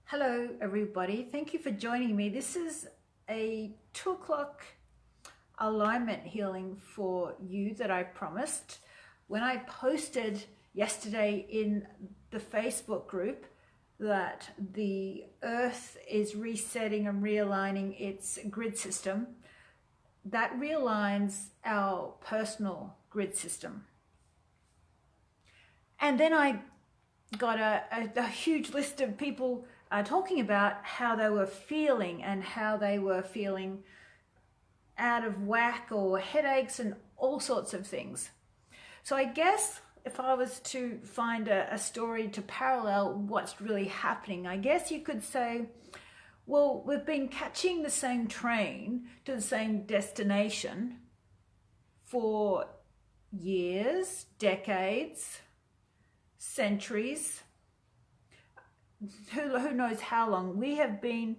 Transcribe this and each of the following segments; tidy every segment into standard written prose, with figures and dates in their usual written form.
Hello everybody, thank you for joining me. This is a 2 o'clock alignment healing for you that I promised. When I posted yesterday in the Facebook group that the earth is resetting and realigning its grid system, that realigns our personal grid system. And then I got a huge list of people talking about how they were feeling and how they were feeling out of whack or headaches and all sorts of things. So I guess if I was to find a story to parallel what's really happening, I guess you could say, well, we've been catching the same train to the same destination for years, decades, centuries, who knows how long. We have been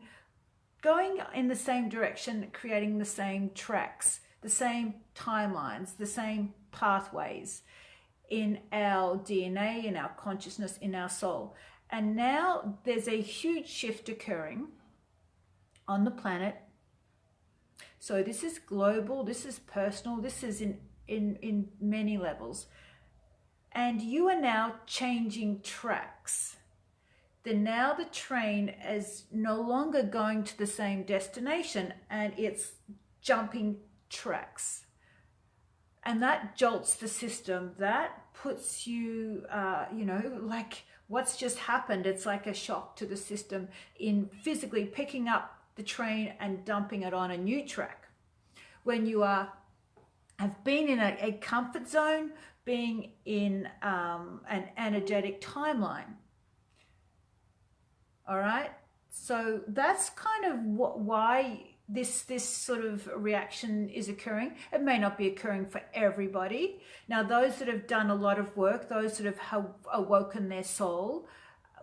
going in the same direction, creating the same tracks, the same timelines, the same pathways in our DNA, in our consciousness, in our soul. And now there's a huge shift occurring on the planet. So this is global, this is personal, this is in many levels. And you are now changing tracks. Then now the train is no longer going to the same destination and it's jumping tracks. And that jolts the system. That puts you, like what's just happened. It's like a shock to the system in physically picking up the train and dumping it on a new track. When you have been in a comfort zone, being in an energetic timeline. All right, so that's kind of why this sort of reaction is occurring. It may not be occurring for everybody. Now, those that have done a lot of work, those that have awoken their soul,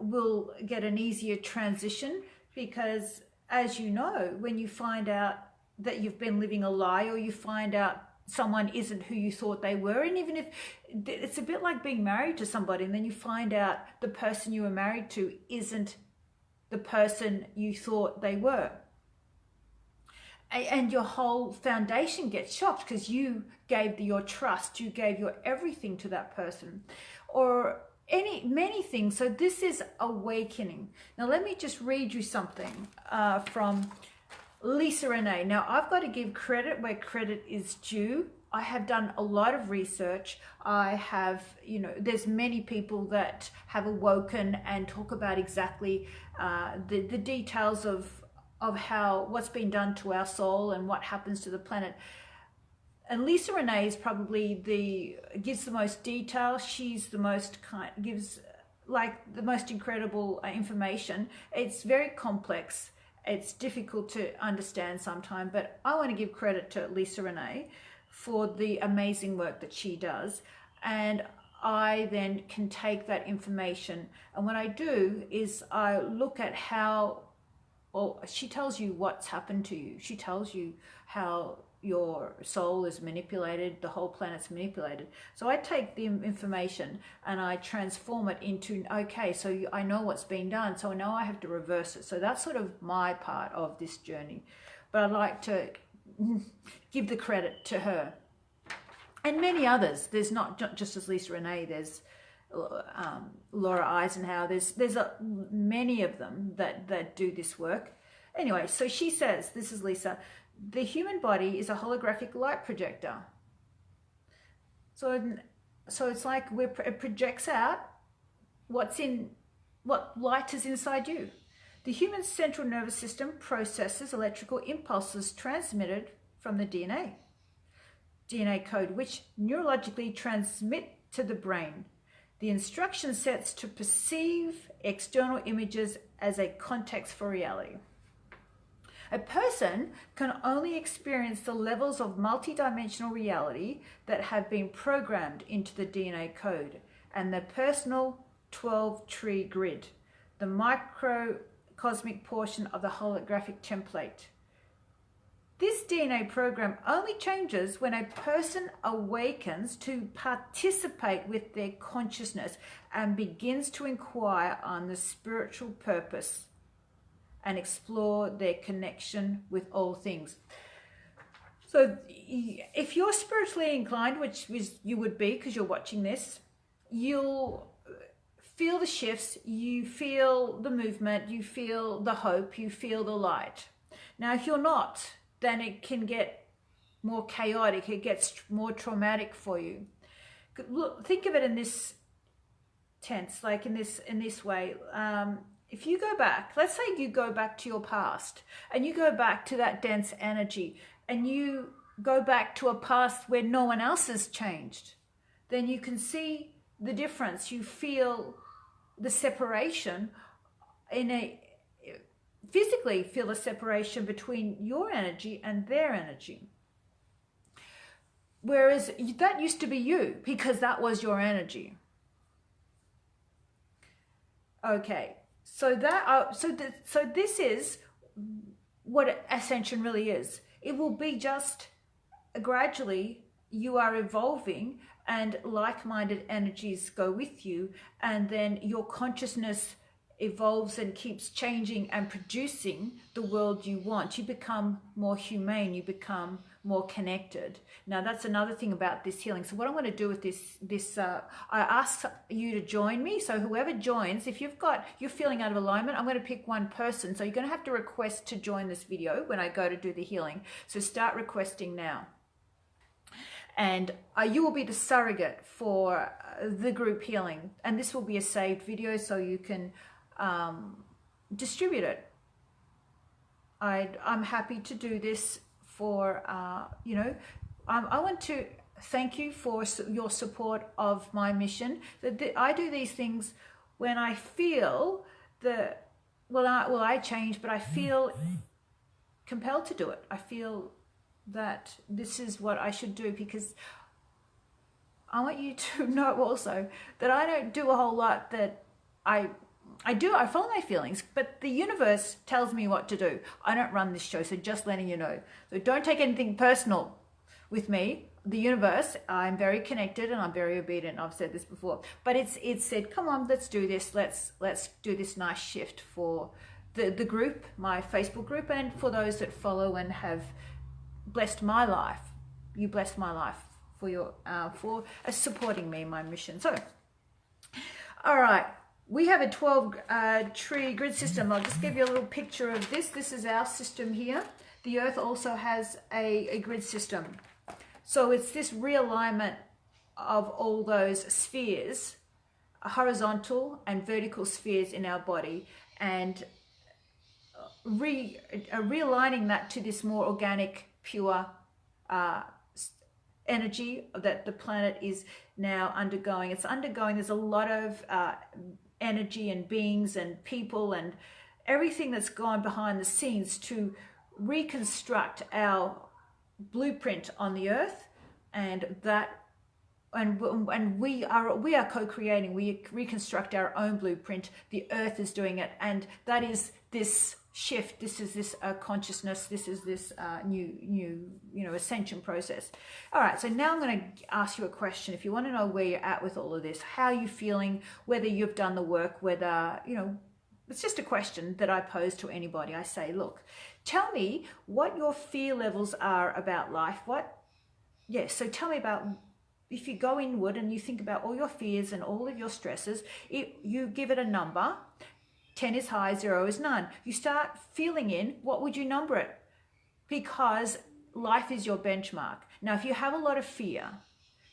will get an easier transition because, as you know, when you find out that you've been living a lie, or you find out someone isn't who you thought they were, and even if it's a bit like being married to somebody and then you find out the person you were married to isn't the person you thought they were, and your whole foundation gets shocked because you gave your trust, you gave your everything to that person, or many things. So this is awakening. Now let me just read you something from Lisa Renee. Now I've got to give credit where credit is due. I have done a lot of research. I have, there's many people that have awoken and talk about exactly the details of what's been done to our soul and what happens to the planet. And Lisa Renee is probably gives the most detail. She's the most gives like the most incredible information. It's very complex. It's difficult to understand sometimes, but I want to give credit to Lisa Renee for the amazing work that she does. And I then can take that information, and what I do is I look at how, well, she tells you what's happened to you. She tells you how your soul is manipulated, the whole planet's manipulated. So I take the information and I transform it into, okay, so I know what's been done, so now I have to reverse it. So that's sort of my part of this journey. But I'd like to give the credit to her. And many others. There's not just as Lisa Renee, there's Laura Eisenhower, there's many of them that do this work. Anyway, so she says, this is Lisa, the human body is a holographic light projector. So it's like it projects out what light is inside you. The human central nervous system processes electrical impulses transmitted from the DNA code, which neurologically transmit to the brain the instruction sets to perceive external images as a context for reality. A person can only experience the levels of multidimensional reality that have been programmed into the DNA code and the personal 12-tree grid, the microcosmic portion of the holographic template. This DNA program only changes when a person awakens to participate with their consciousness and begins to inquire on the spiritual purpose and explore their connection with all things. So if you're spiritually inclined, which you would be because you're watching this, you'll feel the shifts, you feel the movement, you feel the hope, you feel the light. Now, if you're not, then it can get more chaotic, it gets more traumatic for you. Look, think of it in this tense, like in this way. If you go back, let's say you go back to your past and you go back to that dense energy and you go back to a past where no one else has changed, then you can see the difference. You feel the separation physically feel the separation between your energy and their energy. Whereas that used to be you because that was your energy. Okay, so this is what ascension really is. It will be just gradually you are evolving and like-minded energies go with you, and then your consciousness evolves and keeps changing and producing the world you want. You become more humane, you become more connected. Now that's another thing about this healing. So what I'm going to do with this I ask you to join me. So whoever joins, if you're feeling out of alignment, I'm going to pick one person. So you're going to have to request to join this video when I go to do the healing. So start requesting now. And you will be the surrogate for the group healing, and this will be a saved video so you can distribute it. I'm happy to do this for I want to thank you for your support of my mission. I do these things when I feel I change, but I feel compelled to do it. I feel that this is what I should do, because I want you to know also that I don't do a whole lot that I follow my feelings, but the universe tells me what to do. I don't run this show, so just letting you know. So don't take anything personal with me. The universe, I'm very connected and I'm very obedient. I've said this before, but it's said, come on, let's do this. Let's do this nice shift for the group, my Facebook group, and for those that follow and have blessed my life. You blessed my life for your for supporting me in my mission. So, all right, we have a 12 tree grid system. I'll just give you a little picture of this. This is our system here. The Earth also has a grid system. So it's this realignment of all those spheres, horizontal and vertical spheres in our body, and realigning that to this more organic, pure energy that the planet is now undergoing. It's undergoing, there's a lot of energy and beings and people and everything that's gone behind the scenes to reconstruct our blueprint on the earth, and we are co-creating. We reconstruct our own blueprint. The earth is doing it, and that is this shift. This is this consciousness. This is this new ascension process. All right, so now I'm going to ask you a question. If you want to know where you're at with all of this, how are you feeling, whether you've done the work, whether it's just a question that I pose to anybody. I say, look, tell me what your fear levels are about life. So tell me about, if you go inward and you think about all your fears and all of your stresses, you give it a number. 10 is high, 0 is none. You start feeling in, what would you number it? Because life is your benchmark. Now, if you have a lot of fear,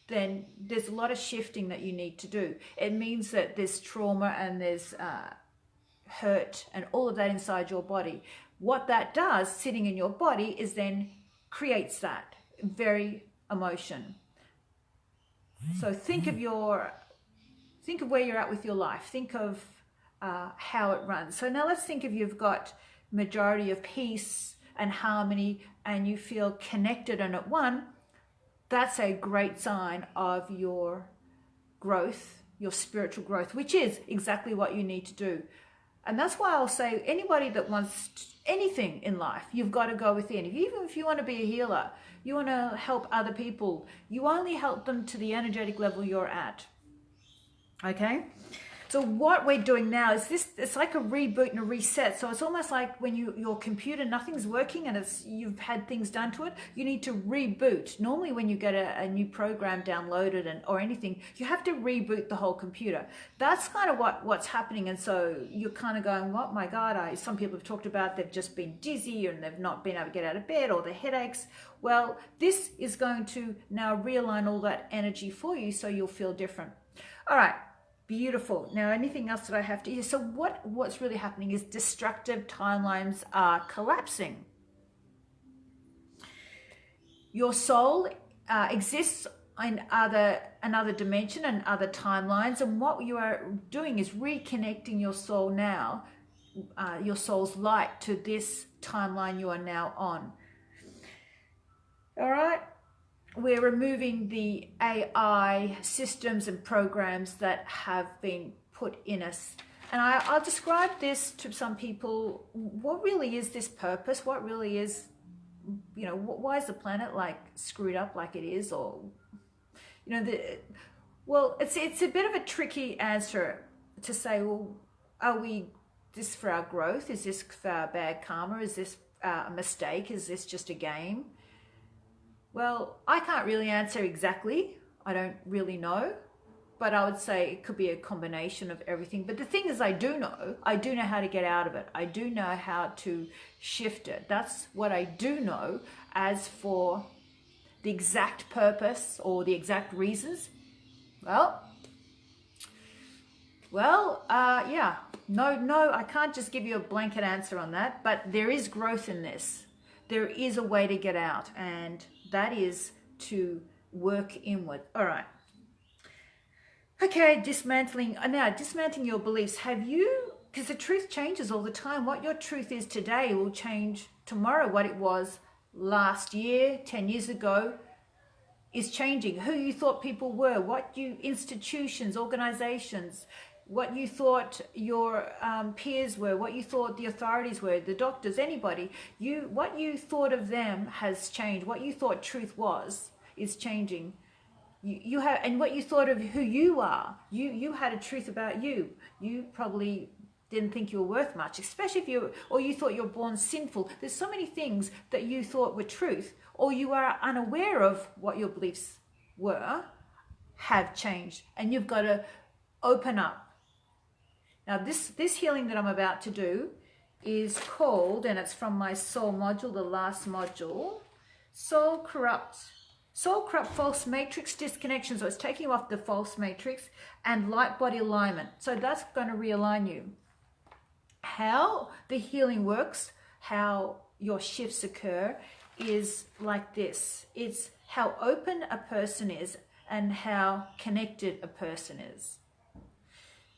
then there's a lot of shifting that you need to do. It means that there's trauma and there's hurt and all of that inside your body. What that does sitting in your body is then creates that very emotion. So think of where you're at with your life. Think of how it runs. So now let's think if you've got majority of peace and harmony and you feel connected and at one. That's a great sign of your growth, your spiritual growth, which is exactly what you need to do. And that's why I'll say anybody that wants anything in life, you've got to go within. Even if you want to be a healer, you want to help other people, you only help them to the energetic level you're at. Okay? So what we're doing now is this, it's like a reboot and a reset. So it's almost like when your computer, nothing's working and you've had things done to it, you need to reboot. Normally when you get a new program downloaded or anything, you have to reboot the whole computer. That's kind of what's happening. And so you're kind of going, oh my God, some people have talked about they've just been dizzy and they've not been able to get out of bed, or the headaches. Well, this is going to now realign all that energy for you so you'll feel different. All right. Beautiful. Now, anything else that I have to? So what's really happening is destructive timelines are collapsing. Your soul exists in another dimension and other timelines, and what you are doing is reconnecting your soul now, your soul's light, to this timeline you are now on. All right. We're removing the AI systems and programs that have been put in us. And I'll describe this to some people. What really is this purpose? What really is, why is the planet like screwed up like it is? Or, well, it's a bit of a tricky answer to say, well, are we this for our growth? Is this for our bad karma? Is this a mistake? Is this just a game? Well, I can't really answer exactly. I don't really know, but I would say it could be a combination of everything. But the thing is, I do know how to get out of it. I do know how to shift it. That's what I do know. As for the exact purpose or the exact reasons, yeah, no, I can't just give you a blanket answer on that, but there is growth in this. There is a way to get out, and that is to work inward. All right. Okay, dismantling your beliefs. Because the truth changes all the time. What your truth is today will change tomorrow. What it was last year, 10 years ago, is changing. Who you thought people were, institutions, organizations, what you thought your peers were, what you thought the authorities were, the doctors, anybody, what you thought of them has changed. What you thought truth was is changing. You have, and what you thought of who you are, you had a truth about you. You probably didn't think you were worth much, especially if you thought you were born sinful. There's so many things that you thought were truth, or you are unaware of what your beliefs were, have changed, and you've got to open up. Now, this healing that I'm about to do is called, and it's from my soul module, the last module, Soul Corrupt False Matrix Disconnection. So it's taking you off the false matrix, and light body alignment. So that's going to realign you. How the healing works, how your shifts occur, is like this. It's how open a person is and how connected a person is.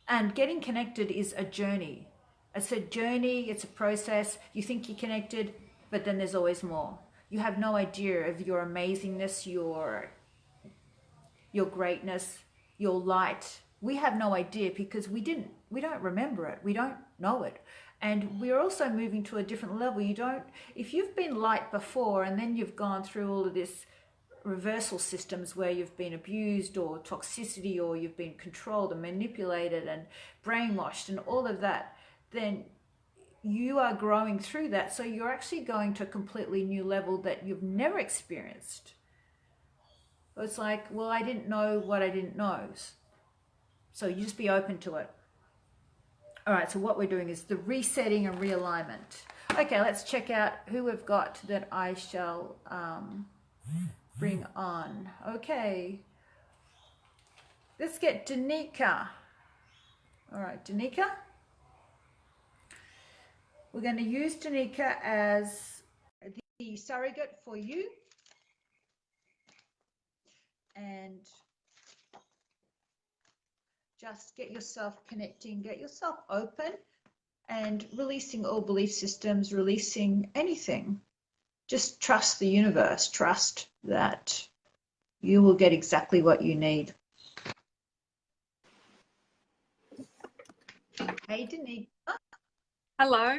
And getting connected is a journey. It's a journey, it's a process. You think you're connected, but then there's always more. You have no idea of your amazingness, your greatness, your light. We have no idea because we don't remember it. We don't know it. And we're also moving to a different level. If you've been light before and then you've gone through all of this reversal systems where you've been abused or toxicity, or you've been controlled and manipulated and brainwashed and all of that, then you are growing through that. So you're actually going to a completely new level that you've never experienced. It's like, well, I didn't know what I didn't know. So you just be open to it. All right, so what we're doing is the resetting and realignment. Okay, let's check out who we've got that I shall bring on. Okay, let's get Danica. All right, Danica. We're going to use Danica as the surrogate for you. And just get yourself connecting, get yourself open, and releasing all belief systems, releasing anything. Just trust the universe. Trust that you will get exactly what you need. Hey, Danica. Hello.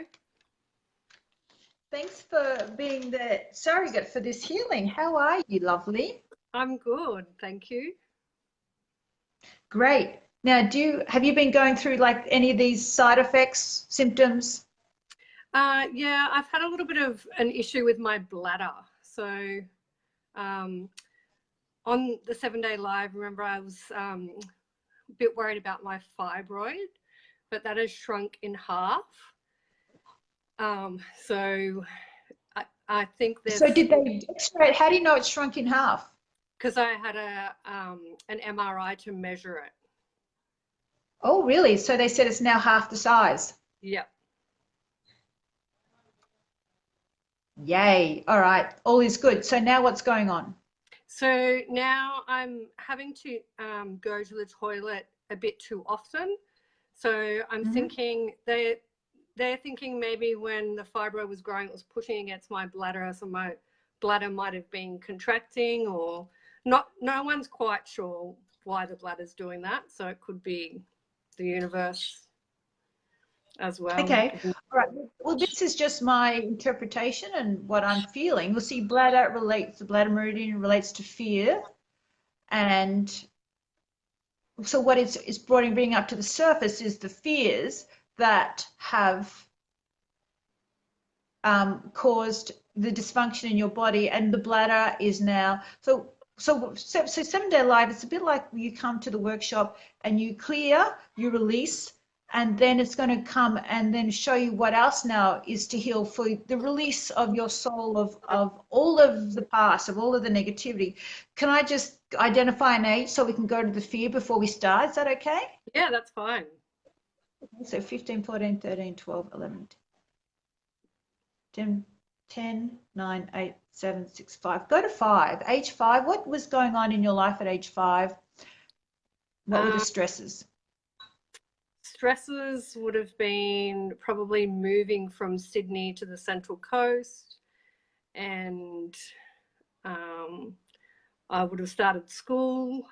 Thanks for being the surrogate for this healing. How are you, lovely? I'm good, thank you. Great. Now, have you been going through like any of these side effects, symptoms? Yeah, I've had a little bit of an issue with my bladder. So um, on the 7 Day Live, remember I was a bit worried about my fibroid, but that has shrunk in half. So I think So there's did they x-ray it? How do you know it's shrunk in half? because I had an MRI to measure it. Oh, really? So they said it's now half the size. Yeah. Yay. All right. All is good. So now what's going on? So now I'm having to go to the toilet a bit too often. So I'm Hmm. thinking they're thinking maybe when the fibro was growing, it was pushing against my bladder, so my bladder might have been contracting, or not. No one's quite sure why the bladder's doing that. So it could be the universe as well. Okay. All right. Well, this is just my interpretation and what I'm feeling. We'll see the bladder meridian relates to fear. And so what it's bringing up to the surface is the fears that have caused the dysfunction in your body, and the bladder is now so 7 Day Live. It's a bit like you come to the workshop and you clear, you release, and then it's going to come and then show you what else now is to heal for the release of your soul of all of the past, of all of the negativity. Can I just identify an age so we can go to the fear before we start? Is that okay? Yeah, that's fine. So 15, 14, 13, 12, 11, 10, 10, 9, 8, 7, 6, 5. Go to 5. Age 5. What was going on in your life at age 5? What were the Um, stresses? Stresses would have been probably moving from Sydney to the Central Coast, and um, I would have started school,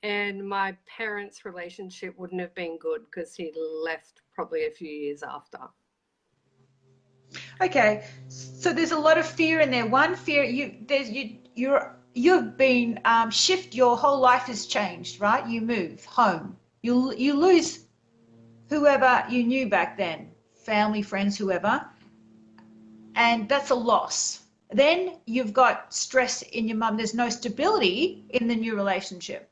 and my parents' relationship wouldn't have been good because he left probably a few years after. Okay, so there's a lot of fear in there. One fear you've been shift. Your whole life has changed, right? You move home. You lose whoever you knew back then, family, friends, whoever, and that's a loss. Then you've got stress in your mum. There's no stability in the new relationship.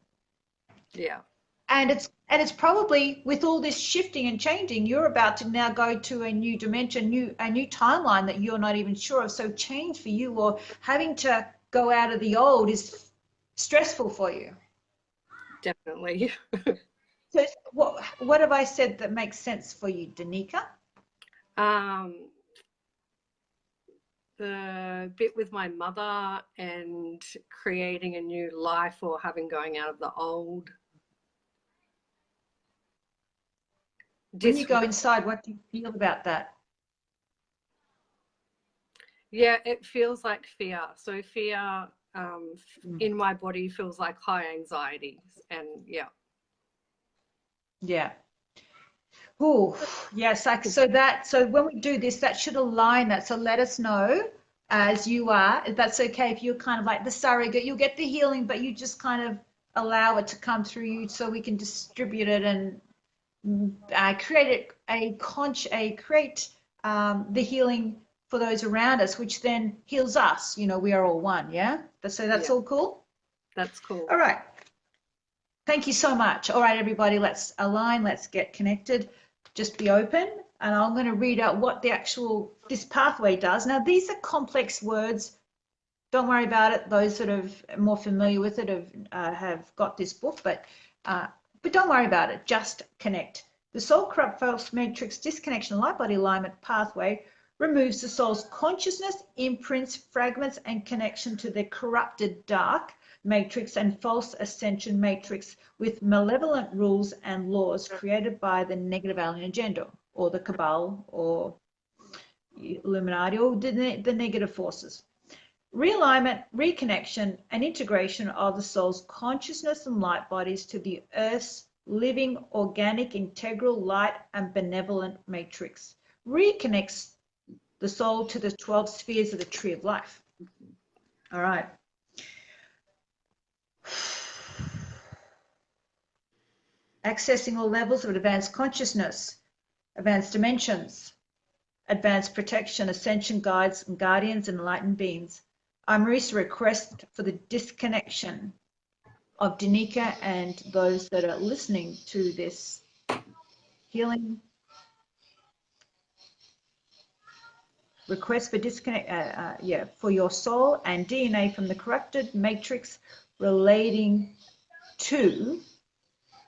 Yeah. And it's probably with all this shifting and changing, you're about to now go to a new dimension, a new timeline that you're not even sure of. So change for you, or having to go out of the old, is stressful for you. Definitely. So what have I said that makes sense for you, Danica? um, the bit with my mother and creating a new life, or having going out of the old. When you Dis- go inside, what do you feel about that? yeah, it feels like fear. So fear Mm. in my body feels like high anxiety, and yeah. Yeah. Oh, yes. Like so when we do this, that should align that. So let us know as you are. If that's okay, if you're kind of like the surrogate, you'll get the healing, but you just kind of allow it to come through you so we can distribute it and create the healing for those around us, which then heals us. We are all one. Yeah. So that's Yeah, all cool. that's cool. All right. Thank you so much. All right, everybody, let's align, let's get connected. Just be open, and I'm going to read out what this pathway does. Now, these are complex words. Don't worry about it. Those sort of more familiar with it have got this book, but don't worry about it. Just connect. The soul corrupt false matrix disconnection light body alignment pathway removes the soul's consciousness, imprints, fragments, and connection to the corrupted dark matrix and false ascension matrix with malevolent rules and laws created by the negative alien agenda, or the cabal, or Illuminati, or the negative forces. Realignment, reconnection, and integration of the soul's consciousness and light bodies to the Earth's living, organic, integral light and benevolent matrix reconnects the soul to the 12 spheres of the tree of life. All right. Accessing all levels of advanced consciousness, advanced dimensions, advanced protection, ascension guides and guardians, and enlightened beings. I'm Marisa, request for the disconnection of Danica and those that are listening to this healing. Request for disconnect, for your soul and DNA from the corrupted matrix relating to.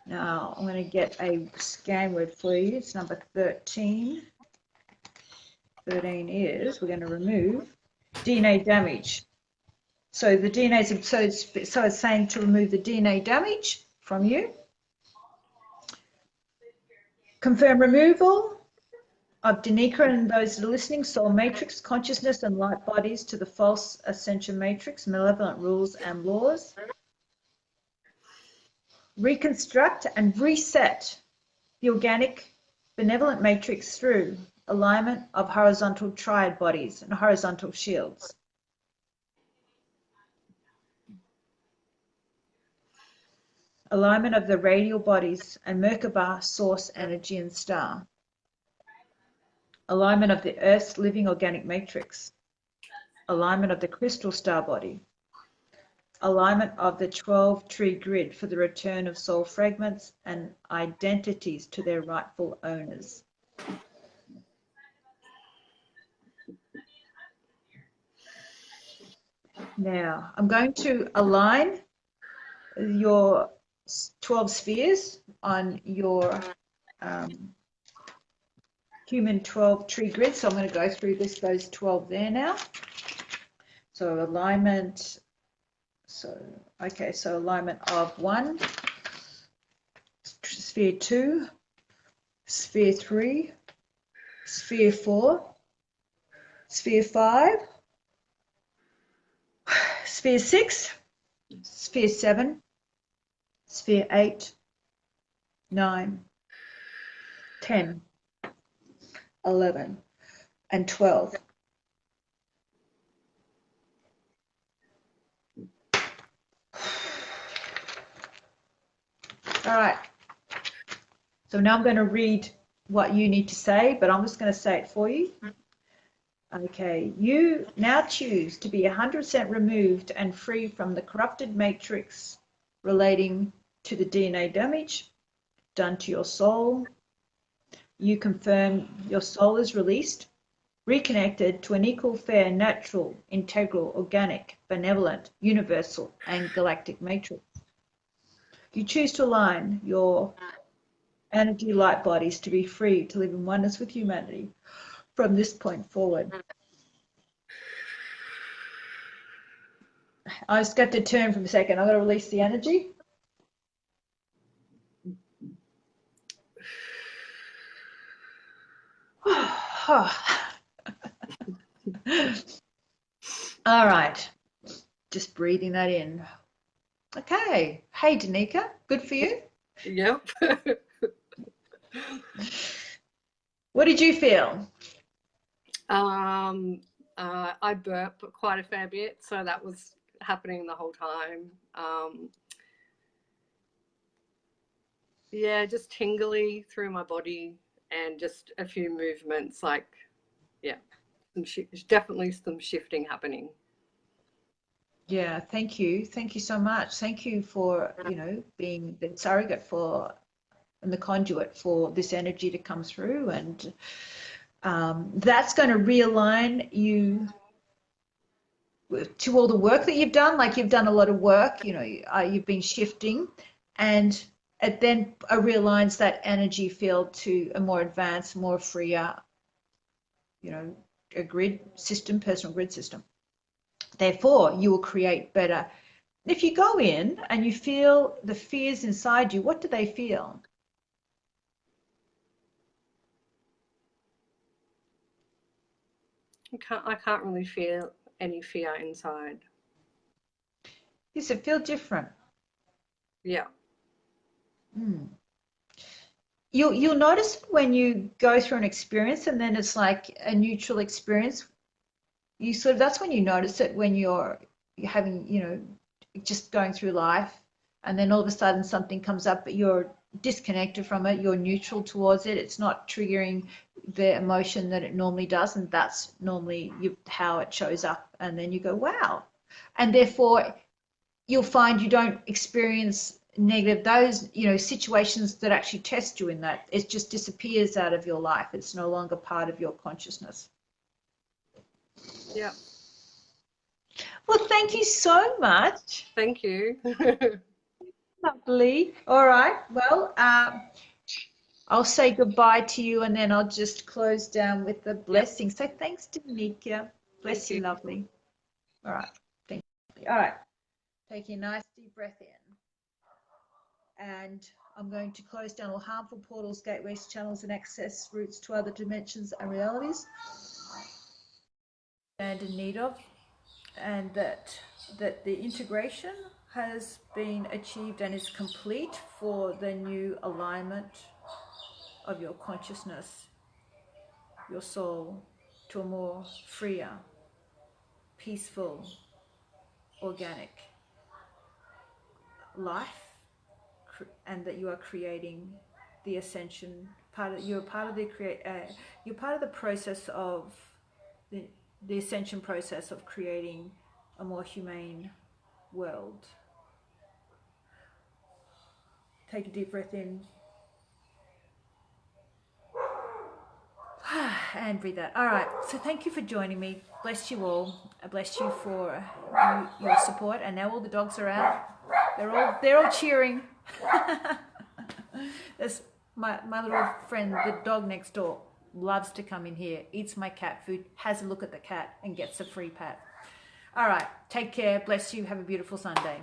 Now, I'm going to get a scan word for you. It's number 13. 13 is, we're going to remove DNA damage. So the DNA, so it's saying to remove the DNA damage from you. Confirm removal of Danica and those that are listening, soul matrix, consciousness and light bodies to the false ascension matrix, malevolent rules and laws. Reconstruct and reset the organic benevolent matrix through alignment of horizontal triad bodies and horizontal shields. Alignment of the radial bodies and Merkaba source energy and star. Alignment of the Earth's living organic matrix. Alignment of the crystal star body. Alignment of the 12 tree grid for the return of soul fragments and identities to their rightful owners. Now, I'm going to align your 12 spheres on your human 12 tree grid. So I'm going to go through those 12 there now. So alignment. So alignment of 1, sphere 2, sphere 3, sphere 4, sphere 5, sphere 6, sphere 7, sphere 8, 9, 10, 11, and 12. All right. So now I'm going to read what you need to say, but I'm just going to say it for you. Okay. You now choose to be 100% removed and free from the corrupted matrix relating to the DNA damage done to your soul. You confirm your soul is released, reconnected to an equal, fair, natural, integral, organic, benevolent, universal, and galactic matrix. You choose to align your energy light bodies to be free to live in oneness with humanity from this point forward. I just got to turn for a second. I'm going to release the energy. All right. Just breathing that in. Okay. Hey, Danica. Good for you? Yep. What did you feel? I burped quite a fair bit, so that was happening the whole time. Yeah, just tingly through my body and just a few movements, like, yeah, definitely some shifting happening. Yeah, thank you. Thank you so much. Thank you for, being the surrogate for and the conduit for this energy to come through. And that's going to realign you to all the work that you've done. Like, you've done a lot of work, you've been shifting, and it then realigns that energy field to a more advanced, more freer, a grid system, personal grid system. Therefore, you will create better. If you go in and you feel the fears inside you, what do they feel? I can't really feel any fear inside. Does it feel different? Yeah. You'll notice when you go through an experience and then it's like a neutral experience. That's when you notice it, when you're having, just going through life, and then all of a sudden something comes up, but you're disconnected from it, you're neutral towards it, it's not triggering the emotion that it normally does, and that's normally how it shows up. And then you go, wow. And therefore you'll find you don't experience negative, those, you know, situations that actually test you in that. It just disappears out of your life. It's no longer part of your consciousness. Yeah. Well, thank you so much. Thank you. Lovely. All right. Well, I'll say goodbye to you, and then I'll just close down with the blessing. Yep. So thanks, Danica. Bless you, lovely. All right. Thank you. All right. Take a nice deep breath in. And I'm going to close down all harmful portals, gateways, channels, and access routes to other dimensions and realities. And in need of, and that the integration has been achieved and is complete for the new alignment of your consciousness, your soul, to a more freer, peaceful, organic life, and that you are creating the ascension part of, you're part of the process of the ascension process of creating a more humane world. Take a deep breath in and breathe out. All right, so thank you for joining me. Bless you all. I bless you for your support. And now all the dogs are out. They're all cheering. There's my little friend, the dog next door, loves to come in here, eats my cat food, has a look at the cat, and gets a free pat. All right, take care. Bless you. Have a beautiful Sunday.